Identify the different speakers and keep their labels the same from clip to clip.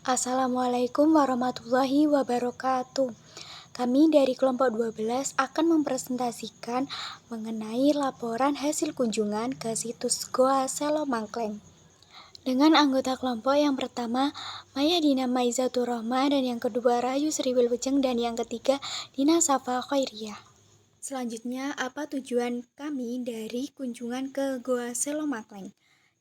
Speaker 1: Assalamualaikum warahmatullahi wabarakatuh. Kami dari kelompok 12 akan mempresentasikan mengenai laporan hasil kunjungan ke situs Goa Selo Mangkleng. Dengan anggota kelompok yang pertama, Maya Dina Maizatur Rohma, dan yang kedua Rahayu Sri Wilujeng, dan yang ketiga Dina Safa Khairiyah. Selanjutnya, apa tujuan kami dari kunjungan ke Goa Selo Mangkleng?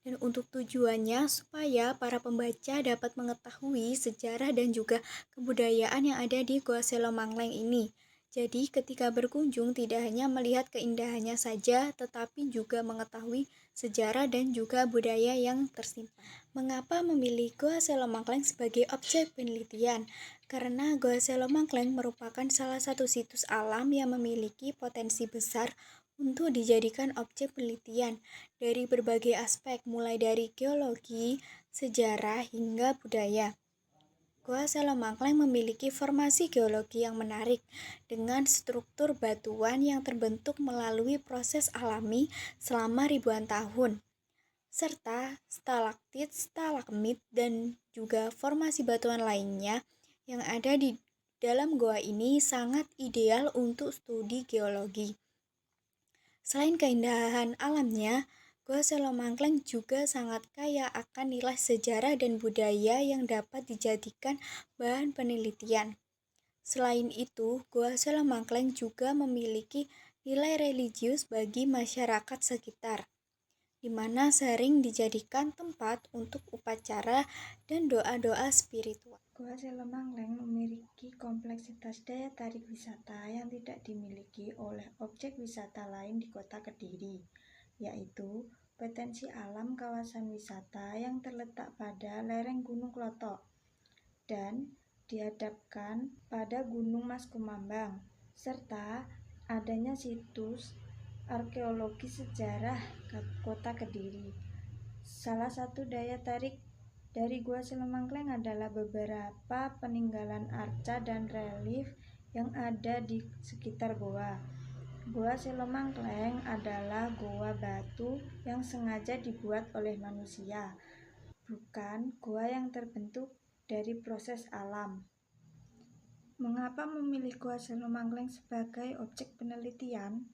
Speaker 1: Dan untuk tujuannya supaya para pembaca dapat mengetahui sejarah dan juga kebudayaan yang ada di Goa Selo Mangkleng ini. Jadi ketika berkunjung tidak hanya melihat keindahannya saja, tetapi juga mengetahui sejarah dan juga budaya yang tersimpan. Mengapa memilih Goa Selo Mangkleng sebagai objek penelitian? Karena Goa Selo Mangkleng merupakan salah satu situs alam yang memiliki potensi besar untuk dijadikan objek penelitian dari berbagai aspek, mulai dari geologi, sejarah, hingga budaya. Goa Selo Mangkleng memiliki formasi geologi yang menarik dengan struktur batuan yang terbentuk melalui proses alami selama ribuan tahun, serta stalaktit, stalagmit, dan juga formasi batuan lainnya yang ada di dalam goa ini sangat ideal untuk studi geologi. Selain keindahan alamnya, Goa Selo Mangkleng juga sangat kaya akan nilai sejarah dan budaya yang dapat dijadikan bahan penelitian. Selain itu, Goa Selo Mangkleng juga memiliki nilai religius bagi masyarakat sekitar, di mana sering dijadikan tempat untuk upacara dan doa-doa spiritual.
Speaker 2: Goa Selo Mangkleng memiliki kompleksitas daya tarik wisata yang tidak dimiliki oleh objek wisata lain di Kota Kediri, yaitu potensi alam kawasan wisata yang terletak pada lereng Gunung Klotok dan dihadapkan pada Gunung Mas Kumambang, serta adanya situs arkeologi sejarah Kota Kediri. Salah satu daya tarik dari Goa Selo Mangkleng adalah beberapa peninggalan arca dan relief yang ada di sekitar goa. Goa Selo Mangkleng adalah goa batu yang sengaja dibuat oleh manusia, bukan goa yang terbentuk dari proses alam. Mengapa memilih Goa Selo Mangkleng sebagai objek penelitian?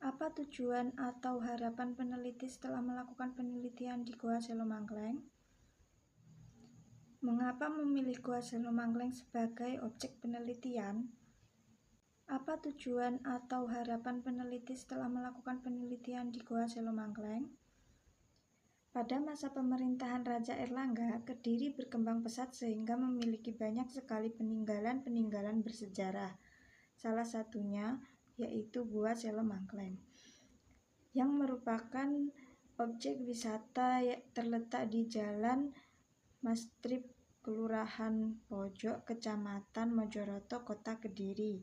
Speaker 2: Apa tujuan atau harapan peneliti setelah melakukan penelitian di Goa Selo Mangkleng? Mengapa memilih Goa Selo Mangkleng sebagai objek penelitian? Apa tujuan atau harapan peneliti setelah melakukan penelitian di Goa Selo Mangkleng? Pada masa pemerintahan Raja Erlangga, Kediri berkembang pesat sehingga memiliki banyak sekali peninggalan-peninggalan bersejarah. Salah satunya yaitu Goa Selo Mangkleng, yang merupakan objek wisata yang terletak di Jalan Mastrip, Kelurahan Pojok, Kecamatan Mojoroto, Kota Kediri.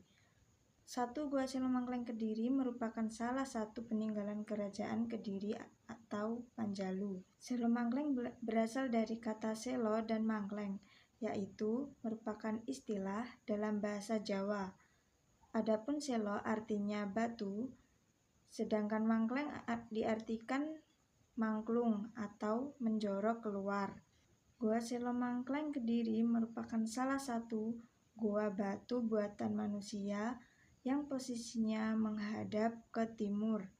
Speaker 2: Goa Selo Mangkleng Kediri merupakan salah satu peninggalan Kerajaan Kediri atau Panjalu. Selo Mangkleng berasal dari kata selo dan mangkleng, yaitu merupakan istilah dalam bahasa Jawa. Adapun selo artinya batu, sedangkan mangkleng diartikan mangklung atau menjorok keluar. Goa Selo Mangkleng Kediri merupakan salah satu goa batu buatan manusia yang posisinya menghadap ke timur.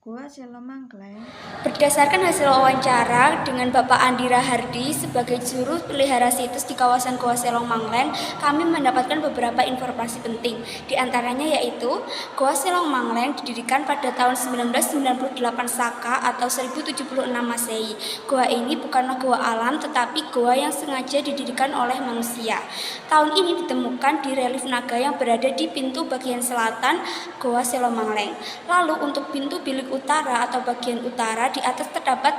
Speaker 2: Goa Selo Mangkleng.
Speaker 1: Berdasarkan hasil wawancara dengan Bapak Andi Rahardi sebagai juru pelihara situs di kawasan Goa Selo Mangkleng, kami mendapatkan beberapa informasi penting. Di antaranya yaitu Goa Selo Mangkleng didirikan pada tahun 1998 Saka atau 1076 Masehi. Goa ini bukanlah goa alam tetapi goa yang sengaja didirikan oleh manusia. Tahun ini ditemukan di relief naga yang berada di pintu bagian selatan Goa Selo Mangkleng. Lalu untuk pintu bilik utara atau bagian utara, di atas terdapat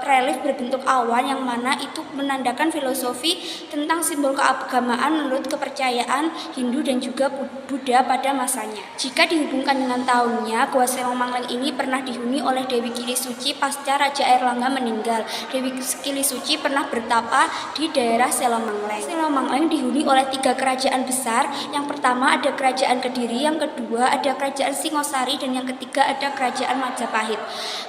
Speaker 1: relief berbentuk awan yang mana itu menandakan filosofi tentang simbol keagamaan menurut kepercayaan Hindu dan juga Buddha pada masanya. Jika dihubungkan dengan tahunnya, Goa Selo Mangkleng ini pernah dihuni oleh Dewi Kili Suci pasca Raja Erlangga meninggal. Dewi Kili Suci pernah bertapa di daerah Selo Mangkleng. Selo Mangkleng dihuni oleh 3 kerajaan besar. Yang pertama ada Kerajaan Kediri, yang kedua ada Kerajaan Singosari, dan yang ketiga ada
Speaker 3: kerajaan Majapahit.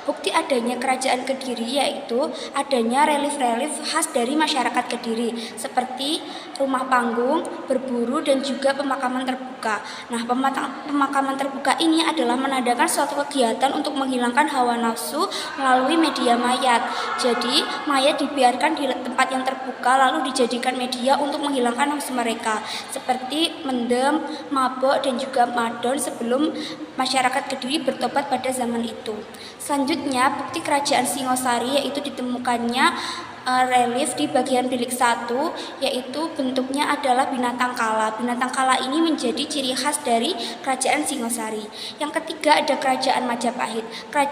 Speaker 3: Bukti adanya kerajaan Kediri yaitu adanya relief-relief khas dari masyarakat Kediri seperti rumah panggung, berburu, dan juga pemakaman terbuka. Nah, pemakaman terbuka ini adalah menandakan suatu kegiatan untuk menghilangkan hawa nafsu melalui media mayat. Jadi, mayat dibiarkan di tempat yang terbuka lalu dijadikan media untuk menghilangkan nafsu mereka, seperti mendem, mabok, dan juga madon sebelum masyarakat Kediri bertobat pada zaman itu. Selanjutnya, bukti kerajaan Singosari yaitu ditemukannya relief di bagian bilik 1, yaitu bentuknya adalah binatang kala. Binatang kala ini menjadi ciri khas dari kerajaan Singosari. Yang ketiga ada kerajaan Majapahit.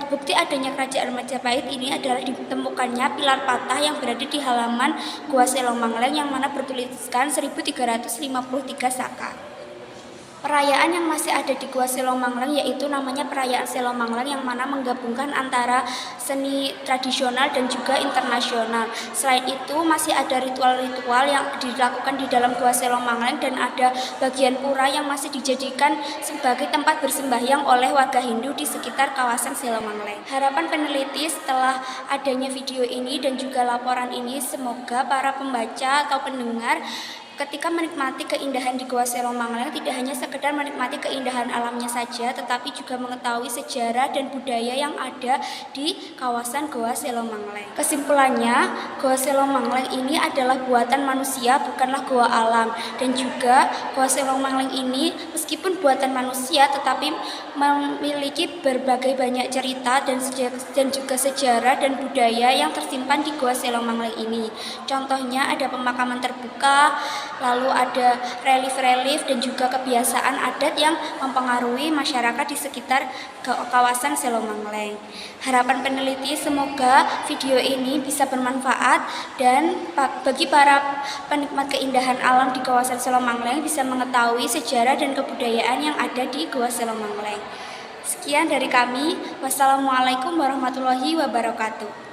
Speaker 3: Bukti adanya kerajaan Majapahit ini adalah ditemukannya pilar patah yang berada di halaman Gua Selongmangleng yang mana bertuliskan 1353 Saka. Perayaan yang masih ada di Gua Selongmangleng yaitu namanya perayaan Selongmangleng yang mana menggabungkan antara seni tradisional dan juga internasional. Selain itu masih ada ritual-ritual yang dilakukan di dalam Gua Selongmangleng dan ada bagian pura yang masih dijadikan sebagai tempat bersembahyang oleh warga Hindu di sekitar kawasan Selongmangleng. Harapan peneliti setelah adanya video ini dan juga laporan ini, semoga para pembaca atau pendengar ketika menikmati keindahan di Gua Selongmangleng tidak hanya sekedar menikmati keindahan alamnya saja, tetapi juga mengetahui sejarah dan budaya yang ada di kawasan Gua Selongmangleng. Kesimpulannya, Gua Selongmangleng ini adalah buatan manusia, bukanlah gua alam. Dan juga Gua Selongmangleng ini meskipun buatan manusia tetapi memiliki berbagai banyak cerita dan juga sejarah dan budaya yang tersimpan di Gua Selongmangleng ini. Contohnya ada pemakaman terbuka, lalu ada relief-relief dan juga kebiasaan adat yang mempengaruhi masyarakat di sekitar kawasan Selongmangleng. Harapan peneliti semoga video ini bisa bermanfaat dan bagi para penikmat keindahan alam di kawasan Selongmangleng bisa mengetahui sejarah dan kebudayaan yang ada di Gua Selongmangleng. Sekian dari kami. Wassalamualaikum warahmatullahi wabarakatuh.